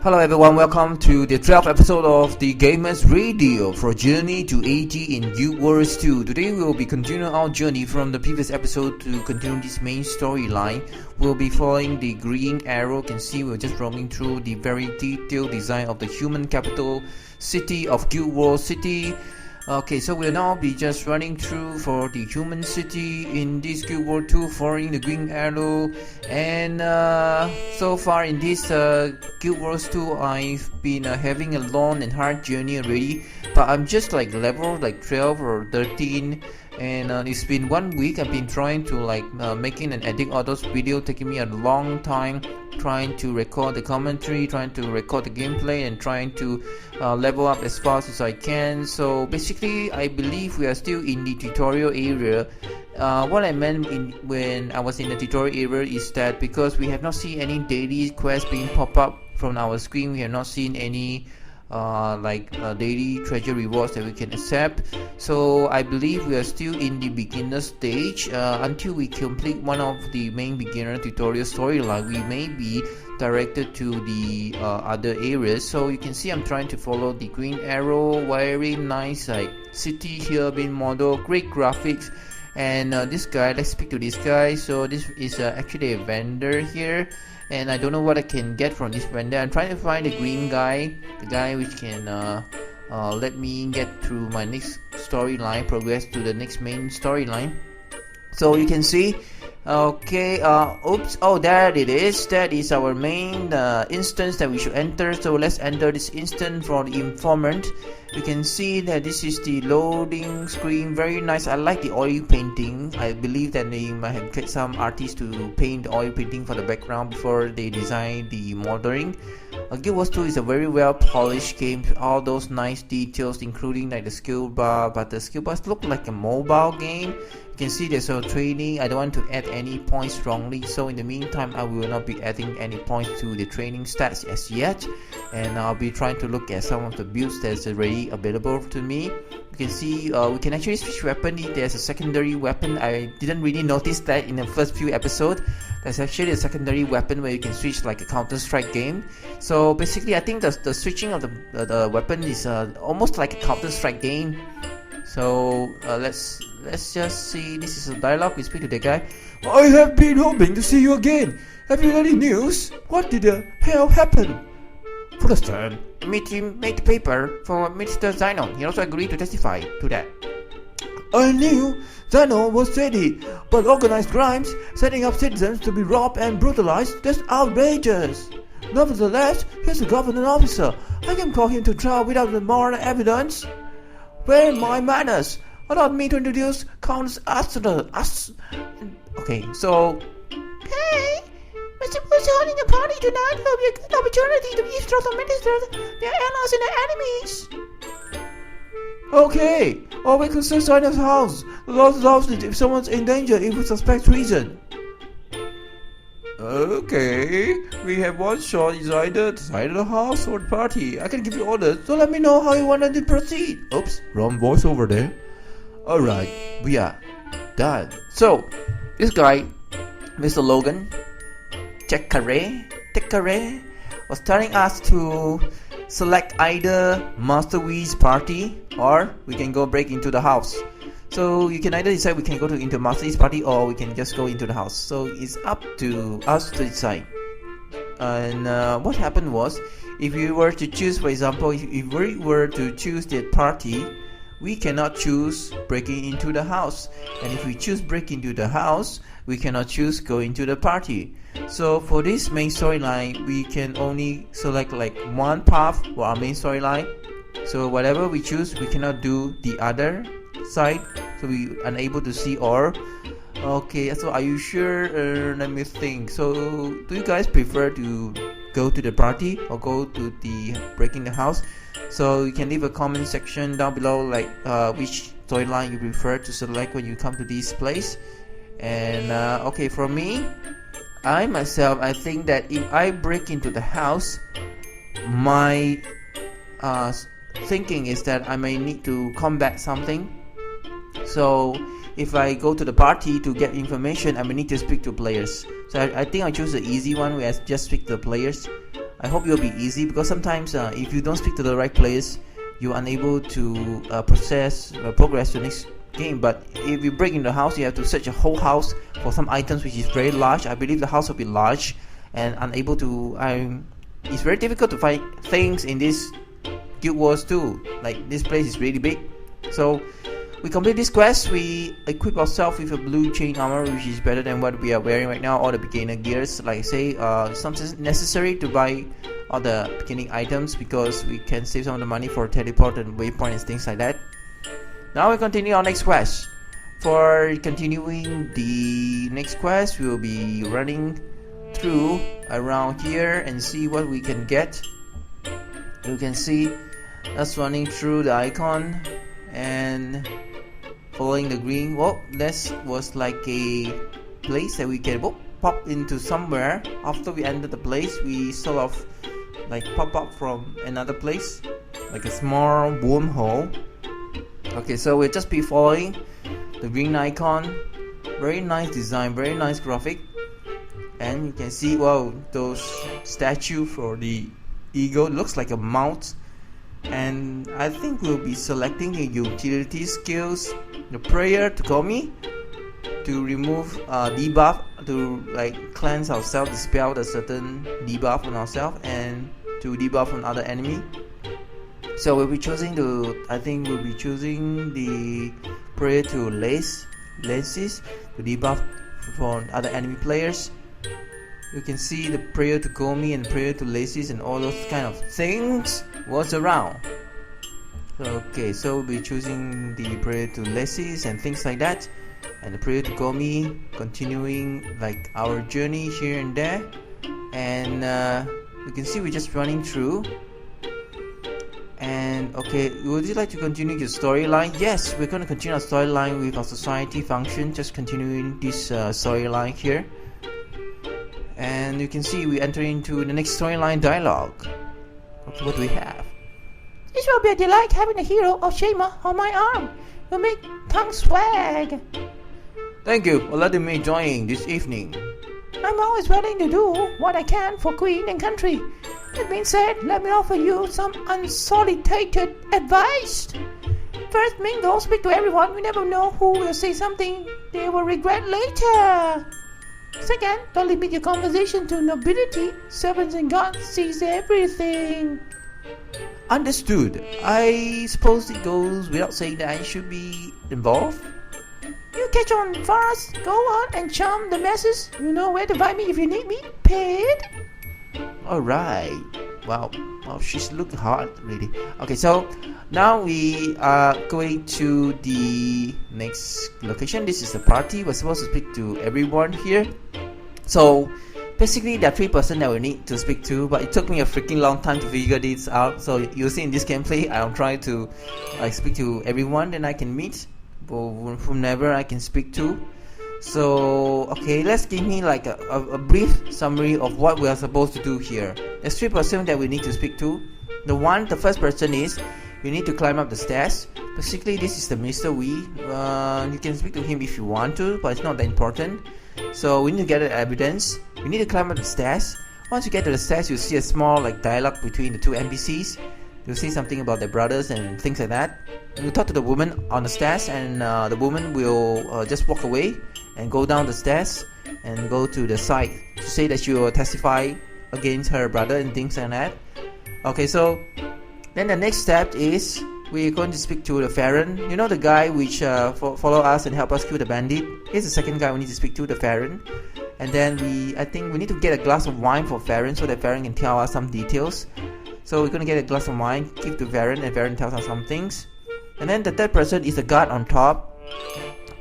Hello everyone, welcome to the 12th episode of the Gamers Radio for Journey to 80 in GuildWars 2. Today we will be continuing our journey from the previous episode to continue this main storyline. We'll be following the green arrow. You can see we're just roaming through the very detailed design of the human capital city of GuildWars City. Okay, so we'll now be just running through for the human city in this Guild War 2, following the green arrow. And so far in this Guild Wars 2, I've been having a long and hard journey already. But I'm just like level like 12 or 13. And it's been 1 week. I've been trying to making and editing all those videos, taking me a long time, trying to record the commentary, trying to record the gameplay, and trying to level up as fast as I can. So basically, I believe we are still in the tutorial area. What I meant when I was in the tutorial area is that because we have not seen any daily quests being pop up from our screen, we have not seen any daily treasure rewards that we can accept. So I believe we are still in the beginner stage. Until we complete one of the main beginner tutorial storyline, we may be directed to the other areas. So you can see I'm trying to follow the green arrow. Very nice city here being modeled, great graphics. And this guy, let's speak to this guy. So this is actually a vendor here, and I don't know what I can get from this vendor. I'm trying to find the green guy, the guy which can let me get through my next storyline, progress to the next main storyline. So you can see, okay, oops, oh, there it is. That is our main instance that we should enter. So let's enter this instance for the informant. You can see that this is the loading screen. Very nice. I like the oil painting. I believe that they might have get some artists to paint the oil painting for the background before they design the modeling. Guild Wars 2 is a very well polished game. All those nice details, including like the skill bar, but the skill bars look like a mobile game. You can see there's a training. I don't want to add any points strongly, so in the meantime I will not be adding any points to the training stats as yet, and I'll be trying to look at some of the builds that's already available to me. You can see we can actually switch weapon. There's a secondary weapon. I didn't really notice that in the first few episodes. There's actually a secondary weapon where you can switch like a Counter-Strike game. So basically I think the switching of the weapon is almost like a Counter-Strike game. So let's just see. This is a dialogue. We speak to the guy. I have been hoping to see you again. Have you any news? What did the hell happen? Understand. Meet him made paper for Mr. Zino. He also agreed to testify to that. I knew Zino was shady, but organized crimes, setting up citizens to be robbed and brutalized, that's outrageous. Nevertheless, he's a government officer. I can call him to trial without the moral evidence. Where are my manners? Allow me to introduce Count Astra. Okay, so... Hey! Mr. Bush holding a party tonight will be a good opportunity to eavesdrop on ministers, their allies and their enemies. Okay, always consider Zino's house. The law allows it if someone's in danger if we suspect treason. Okay, we have one shot. Is either the house or the party. I can give you orders, so let me know how you want to proceed. Oops, wrong voice over there. Alright, we are done. So, this guy, Mr. Logan, Tekare, was telling us to select either Master Wee's party or we can go break into the house. So you can either decide we can go into Master Wee's party or we can just go into the house. So it's up to us to decide. And what happened was, if we were to choose, for example, if we were to choose the party, we cannot choose breaking into the house. And if we choose break into the house, we cannot choose go into the party. So for this main storyline, we can only select like one path for our main storyline. So whatever we choose, we cannot do the other side. So we unable to see or... Okay, so are you sure? Let me think. So do you guys prefer to go to the party or go to the breaking the house? So you can leave a comment section down below, like which storyline you prefer to select when you come to this place. And okay, for me, I think that if I break into the house, my thinking is that I may need to combat something. So if I go to the party to get information, I may need to speak to players. So I think I choose the easy one where I just speak to the players. I hope it will be easy, because sometimes if you don't speak to the right players, you're unable to progress to the next game. But if you break into the house, you have to search a whole house for some items which is very large. I believe the house will be large and unable to it's very difficult to find things in this Guild Wars 2. Like, this place is really big. So we complete this quest, we equip ourselves with a blue chain armor, which is better than what we are wearing right now, all the beginner gears. Like I say, it's not necessary to buy all the beginning items, because we can save some of the money for teleport and waypoint and things like that. Now we continue our next quest. For continuing the next quest, we will be running through around here and see what we can get. You can see us running through the icon and following the green. Well, this was like a place that we can pop into somewhere. After we enter the place, we sort of like pop up from another place, like a small wormhole. Okay, so we'll just be following the green icon. Very nice design, very nice graphic. And you can see, wow, those statue for the eagle looks like a mount. And I think we'll be selecting the utility skills, the prayer to Komi, to remove debuff, to like cleanse ourselves, dispel the certain debuff on ourselves, and to debuff on other enemy. So we'll be choosing the prayer to lenses to debuff for other enemy players. You can see the prayer to Komi and prayer to laces and all those kind of things was around. Okay, so we'll be choosing the prayer to laces and things like that, and the prayer to Komi, continuing like our journey here and there. And you can see we're just running through. And okay, would you like to continue your storyline? Yes, we're going to continue our storyline with our society function, just continuing this storyline here. And you can see we enter into the next storyline dialogue. Okay, what do we have? It will be a delight having a hero of Shema on my arm. You'll make tongue swag. Thank you for letting me join this evening. I'm always willing to do what I can for Queen and country. That being said, let me offer you some unsolicited advice. First, Mingle, speak to everyone. We never know who will say something they will regret later. Second, don't limit your conversation to nobility. Servants and gods sees everything. Understood. I suppose it goes without saying that I should be involved. You catch on fast. Go on and charm the masses. You know where to find me if you need me. Paid. Alright. Wow, she's looking hard, really. Okay, so now we are going to the next location. This is the party. We're supposed to speak to everyone here. So basically there are 3 persons that we need to speak to, but it took me a freaking long time to figure this out. So you'll see in this gameplay, I'll try to speak to everyone that I can meet, or whomever I can speak to. So okay, let's give me like a brief summary of what we are supposed to do here. There's 3 persons that we need to speak to. The first person is, you need to climb up the stairs. Basically this is the Mr. Wee. You can speak to him if you want to, but it's not that important. So we need to gather evidence. We need to climb up the stairs. Once you get to the stairs, you'll see a small like dialogue between the 2 NPCs. You'll say something about their brothers and things like that. You talk to the woman on the stairs, and the woman will just walk away and go down the stairs and go to the side to say that she will testify against her brother and things like that. Okay, so then the next step is we're going to speak to the Faren. You know the guy which follow us and help us kill the bandit? Here's the second guy we need to speak to, the Faren. And then I think we need to get a glass of wine for Faren so that Faren can tell us some details. So we're going to get a glass of wine, give to Faren, and Faren tells us some things. And then the third person is the guard on top.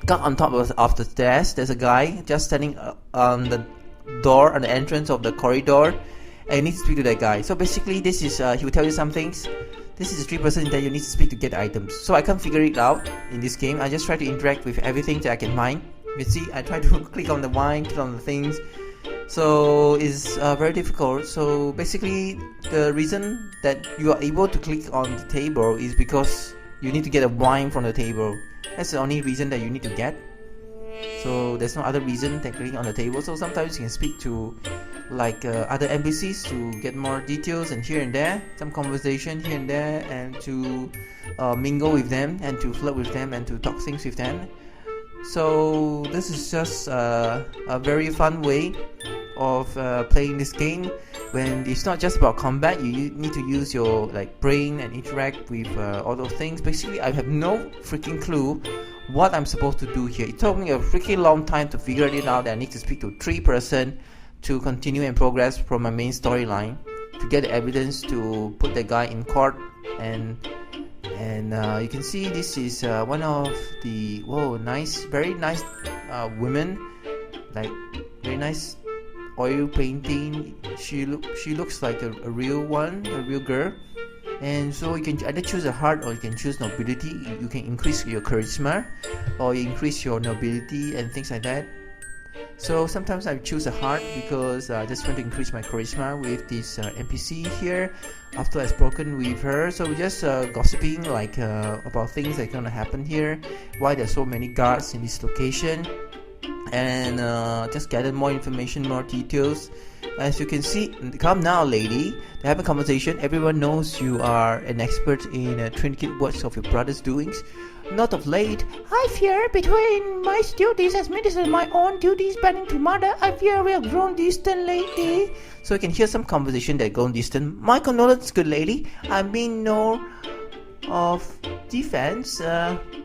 Guard on top of the stairs. There's a guy just standing on the door, on the entrance of the corridor, and you need to speak to that guy. So basically this is, he will tell you some things. This is the 3 persons that you need to speak to get items. So I can't figure it out in this game. I just try to interact with everything that I can find. You see, I try to click on the wine, click on the things. So it's very difficult. So basically the reason that you are able to click on the table is because you need to get a wine from the table. That's the only reason that you need to get. So there's no other reason than clicking on the table. So sometimes you can speak to like other NPCs to get more details and here and there, some conversation here and there, and to mingle with them and to flirt with them and to talk things with them. So this is just a very fun way of playing this game, when it's not just about combat. You need to use your brain and interact with all those things. Basically, I have no freaking clue what I'm supposed to do here. It took me a freaking long time to figure it out that I need to speak to 3 person to continue and progress from my main storyline, to get the evidence to put the guy in court. And you can see this is one of the very nice women, very nice oil painting. She looks like a real girl. And so you can either choose a heart or you can choose nobility. You can increase your charisma or you increase your nobility and things like that. So sometimes I choose a heart because I just want to increase my charisma with this NPC here. After I've spoken with her, so we're just gossiping about things that are gonna happen here, why there's so many guards in this location, and just gather more information, more details. As you can see, come now lady, to have a conversation. Everyone knows you are an expert in trinket words of your brother's doings. Not of late, I fear between my duties as minister and my own duties bending to mother, I fear we have grown distant lately. So you can hear some conversation that grown distant. My condolences, good lady. I mean no of defense.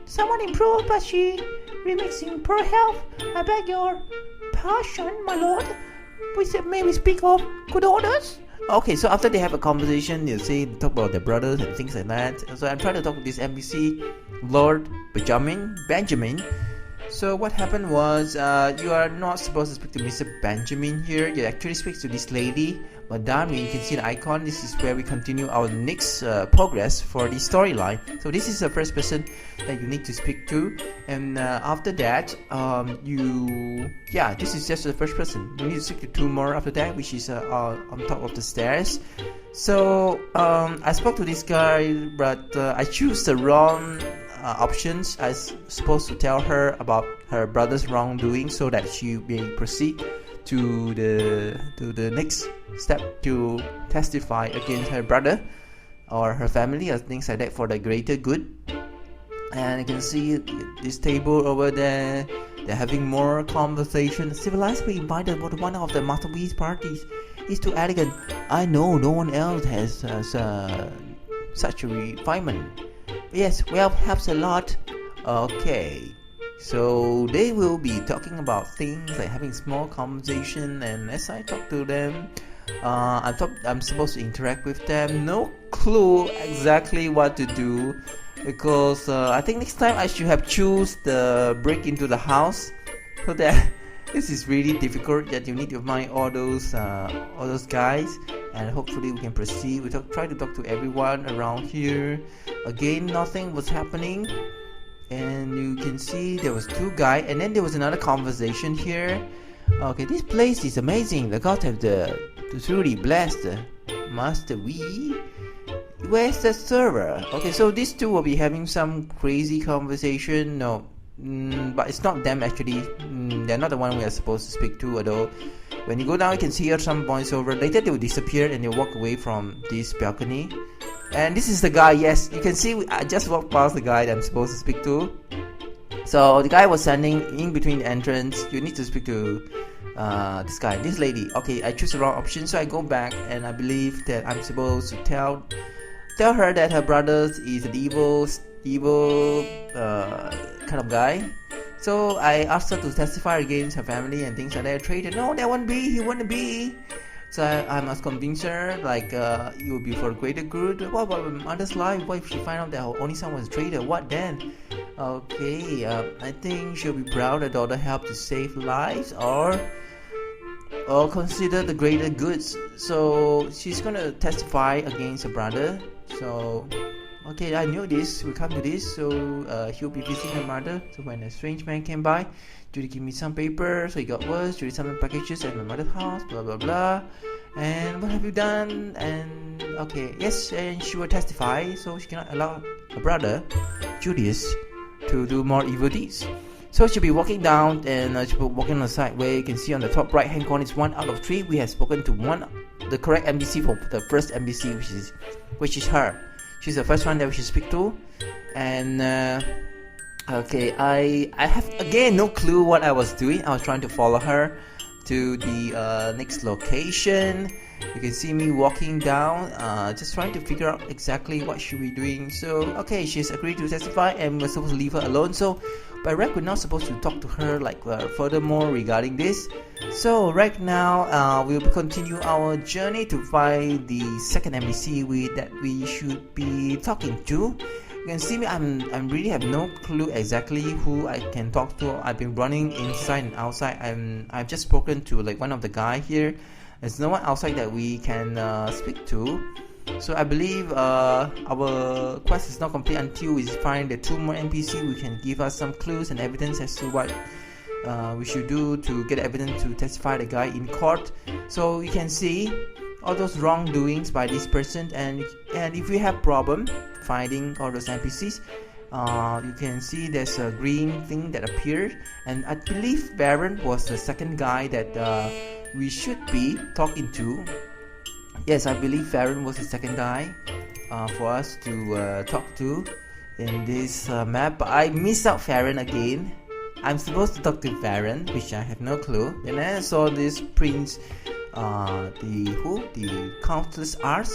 Someone improved, but she remains in poor health. I beg your pardon, my lord. May we speak of good orders? Okay, so after they have a conversation, they talk about their brothers and things like that. So I'm trying to talk to this NPC, Lord Benjamin. So what happened was, you are not supposed to speak to Mr. Benjamin here. You actually speak to this lady, Madame. You can see the icon. This is where we continue our next progress for the storyline. So this is the first person that you need to speak to, and after that, this is just the first person. You need to speak to 2 more after that, which is on top of the stairs. So I spoke to this guy, but I choose the wrong options. I was supposed to tell her about her brother's wrongdoing so that she may proceed to the next step to testify against her brother or her family or things like that for the greater good. And you can see this table over there. They're having more conversation. Civilized we invited to one of the masterpiece parties. It's too elegant. I know no one else has such a refinement. Yes, well, helps a lot. Okay, so they will be talking about things like having small conversation, and as I talk to them, I'm supposed to interact with them. No clue exactly what to do, because I think next time I should have choose the break into the house, so that this is really difficult. That you need to find all those guys, and hopefully we can proceed. We try to talk to everyone around here. Again, nothing was happening, and you can see there was 2 guys, and then there was another conversation here. Okay, this place is amazing. The gods have the truly blessed Master We. Where's the server? Okay, so these 2 will be having some crazy conversation. No, but it's not them actually. They're not the one we are supposed to speak to. Although when you go down, you can see some voiceover. Later they will disappear and they walk away from this balcony. And this is the guy. Yes, you can see I just walked past the guy that I'm supposed to speak to. So the guy was standing in between the entrance. You need to speak to this guy, this lady. Okay, I choose the wrong option, so I go back, and I believe that I'm supposed to tell her that her brother is an evil kind of guy. So I asked her to testify against her family and things like that. Traitor? No, that won't be. He wouldn't be. So I must convince her, it will be for greater good. What about my mother's life? What if she find out that her only son was a traitor? What then? Okay, I think she'll be proud her daughter helped to save lives, or consider the greater goods. So she's gonna testify against her brother. So okay, I knew this. We come to this. So he'll be visiting her mother. So when a strange man came by, Judy gave me some paper. So it got worse. Judy sent me packages at my mother's house. Blah blah blah. And what have you done? And okay, yes, and she will testify. So she cannot allow her brother, Julius, to do more evil deeds. So she'll be walking down, and she'll be walking on the side where you can see on the top right hand corner is 1 out of 3. We have spoken to the correct NPC for the first NPC, which is her. She's the first one that we should speak to. And okay, I have again no clue what I was doing. I was trying to follow her to the next location. You can see me walking down, just trying to figure out exactly what should we doing. So okay, she's agreed to testify, and we're supposed to leave her alone. So by right, we're not supposed to talk to her like furthermore regarding this. So right now, we'll continue our journey to find the second NPC that we should be talking to. You can see me. I'm really have no clue exactly who I can talk to. I've been running inside and outside. I've just spoken to like one of the guy here. There's no one outside that we can speak to. So I believe our quest is not complete until we find the 2 more NPC who can give us some clues and evidence as to what we should do to get evidence to testify the guy in court. So you can see all those wrongdoings by this person, and if we have problem finding all those NPCs, you can see there's a green thing that appeared, and I believe Faren was the second guy that we should be talking to. Yes, I believe Faren was the second guy for us to talk to in this map, but I missed out Faren again. I'm supposed to talk to Faren, which I have no clue. And then I saw this prince, the countless hours.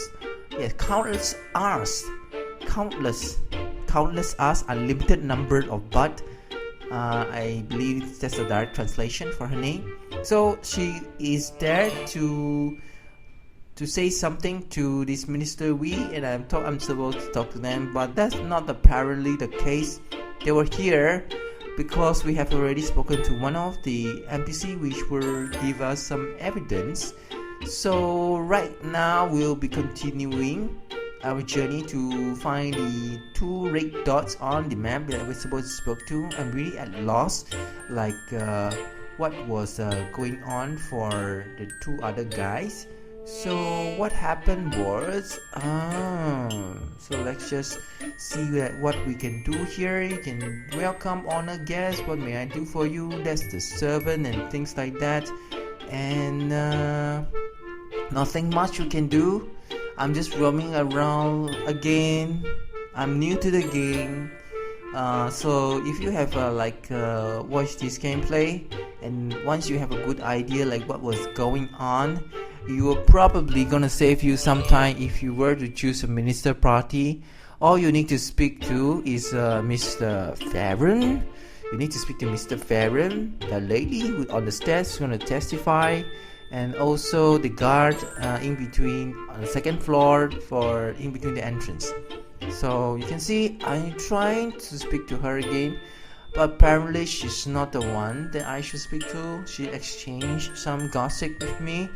Yes, countless hours, unlimited number of but. I believe that's the direct translation for her name. So she is there to say something to this Minister and I'm supposed to talk to them, but that's not apparently the case. They were here because we have already spoken to one of the NPC which will give us some evidence. So right now we'll be continuing our journey to find the 2 red dots on the map that we're supposed to speak to. I'm really at loss, like what was going on for the 2 other guys. So what happened was, so let's just see what we can do here. You can welcome honor guests. What may I do for you? That's the servant and things like that. And nothing much you can do. I'm just roaming around again. I'm new to the game. So if you have watched this gameplay, and once you have a good idea like what was going on, you are probably gonna save you some time if you were to choose a minister party. All you need to speak to is Mr. Faren. You need to speak to Mr. Faren, the lady who on the stairs is gonna testify, and also the guard in between on the 2nd floor for in between the entrance. So you can see I'm trying to speak to her again, but apparently she's not the one that I should speak to. She exchanged some gossip with me,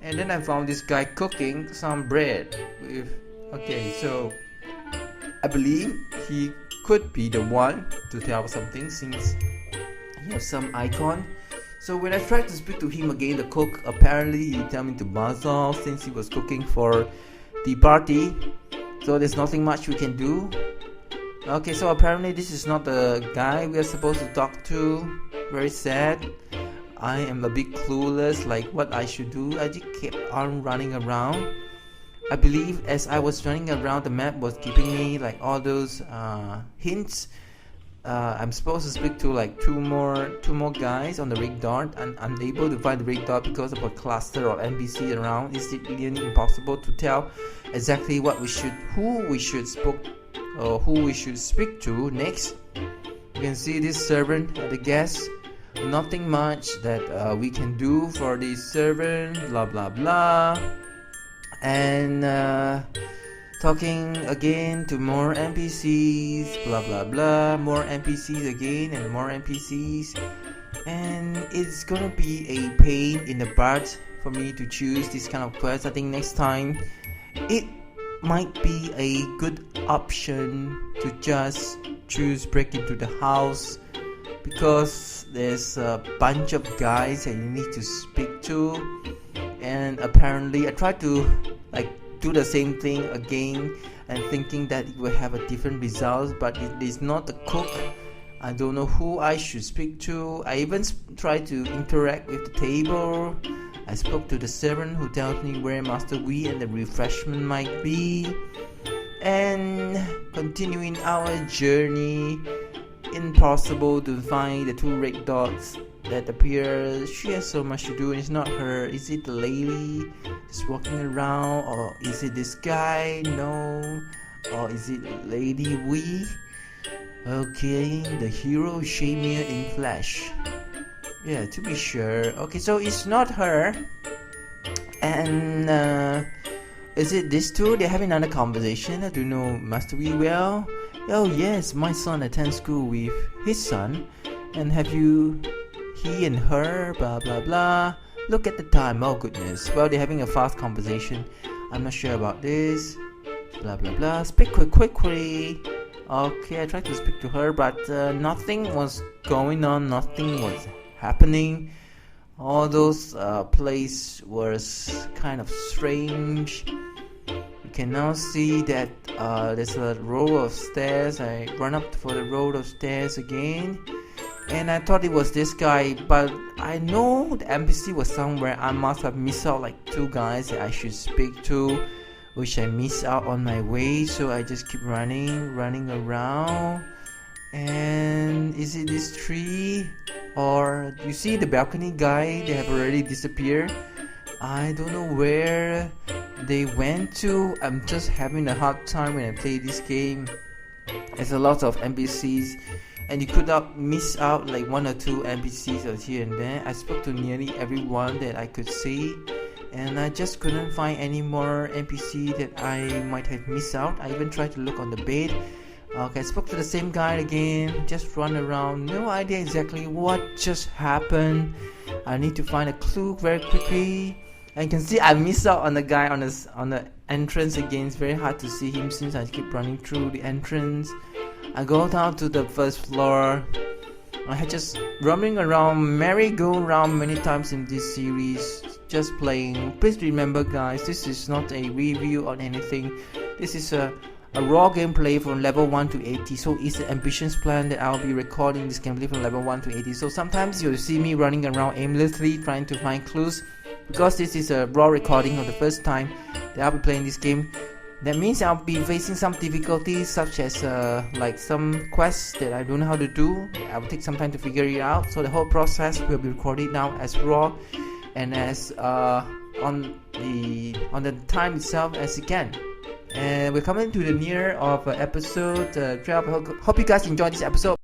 and then I found this guy cooking some bread with. Okay, so I believe he could be the one to tell something since he has some icon. So when I tried to speak to him again, the cook, apparently he told me to buzz off since he was cooking for the party. So there's nothing much we can do. Okay, so apparently this is not the guy we are supposed to talk to. Very sad. I am a bit clueless like what I should do. I just kept on running around. I believe as I was running around, the map was giving me like all those hints. I'm supposed to speak to like two more guys on the red dot, and I'm unable to find the red dot because of a cluster of NPC around. It's really impossible to tell exactly who we should speak to next. You can see this servant at the guest. Nothing much that we can do for this servant. Blah blah blah. And talking again to more NPCs, blah blah blah, more NPCs again and more NPCs, and it's gonna be a pain in the butt for me to choose this kind of quest. I think next time it might be a good option to just choose break into the house, because there's a bunch of guys that you need to speak to, and apparently I tried to like do the same thing again and thinking that it will have a different result, but it is not the cook. I don't know who I should speak to. I even tried to interact with the table. I spoke to the servant who tells me where Master Wii and the refreshment might be. And continuing our journey, impossible to find the 2 red dots that appear. She has so much to do, and it's not her. Is it the lady just walking around, or is it this guy? No. Or is it Lady Wii? Okay, the hero Shamir in flesh. Yeah, to be sure. Okay, so it's not her. And is it these two? They're having another conversation. I do know Master Wii well. Oh yes, my son attends school with his son. And have you, he and her, blah blah blah. Look at the time, oh goodness. Well, they're having a fast conversation. I'm not sure about this. Blah blah blah. Speak quickly. Okay, I tried to speak to her, but nothing was going on. Nothing was happening. All those places was kind of strange. You can now see that there's a row of stairs. I run up for the row of stairs again, and I thought it was this guy, but I know the NPC was somewhere. I must have missed out like 2 guys that I should speak to, which I missed out on my way. So I just keep running around. And is it this tree? Or you see the balcony guy? They have already disappeared. I don't know where they went to. I'm just having a hard time when I play this game. There's a lot of NPCs, and you could not miss out like 1 or 2 NPCs out here and there. I spoke to nearly everyone that I could see, and I just couldn't find any more NPC that I might have missed out. I even tried to look on the bed. Okay, I spoke to the same guy again. Just run around, no idea exactly what just happened. I need to find a clue very quickly. And you can see I missed out on the guy on the entrance again. It's very hard to see him since I keep running through the entrance. I go down to the first floor. I had just roaming around, merry-go-round many times in this series, just playing. Please remember guys, this is not a review on anything. This is a raw gameplay from level 1 to 80, so it's an ambitious plan that I'll be recording this gameplay from level 1 to 80. So sometimes you'll see me running around aimlessly trying to find clues, because this is a raw recording of the first time that I'll be playing this game. That means I'll be facing some difficulties, such as like some quests that I don't know how to do. I will take some time to figure it out, so the whole process will be recorded now as raw and as on the time itself as it can. And we're coming to the near of episode 12. Hope you guys enjoyed this episode.